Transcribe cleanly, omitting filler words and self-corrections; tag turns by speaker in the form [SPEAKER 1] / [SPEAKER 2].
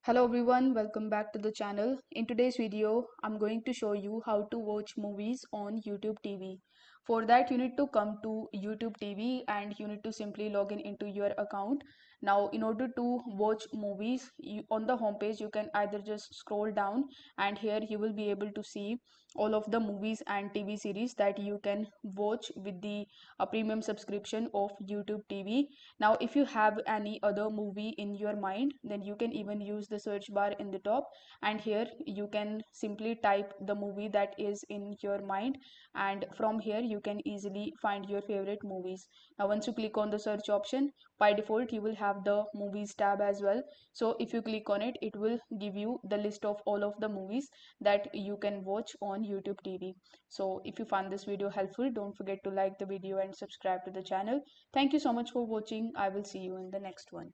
[SPEAKER 1] Hello everyone, welcome back to the channel. In today's video, I'm going to show you how to watch movies on YouTube TV. For that, you need to come to YouTube TV and you need to simply log in into your account. Now, in order to watch movies, on the home page, you can either just scroll down and here you will be able to see all of the movies and TV series that you can watch with the premium subscription of YouTube TV. Now, if you have any other movie in your mind, then you can even use the search bar in the top, and here you can simply type the movie that is in your mind, and from here you can easily find your favorite movies. Now, once you click on the search option, by default you will have the movies tab as well. So if you click on it, it will give you the list of all of the movies that you can watch on YouTube TV. So if you found this video helpful, don't forget to like the video and subscribe to the channel. Thank you so much for watching. I will see you in the next one.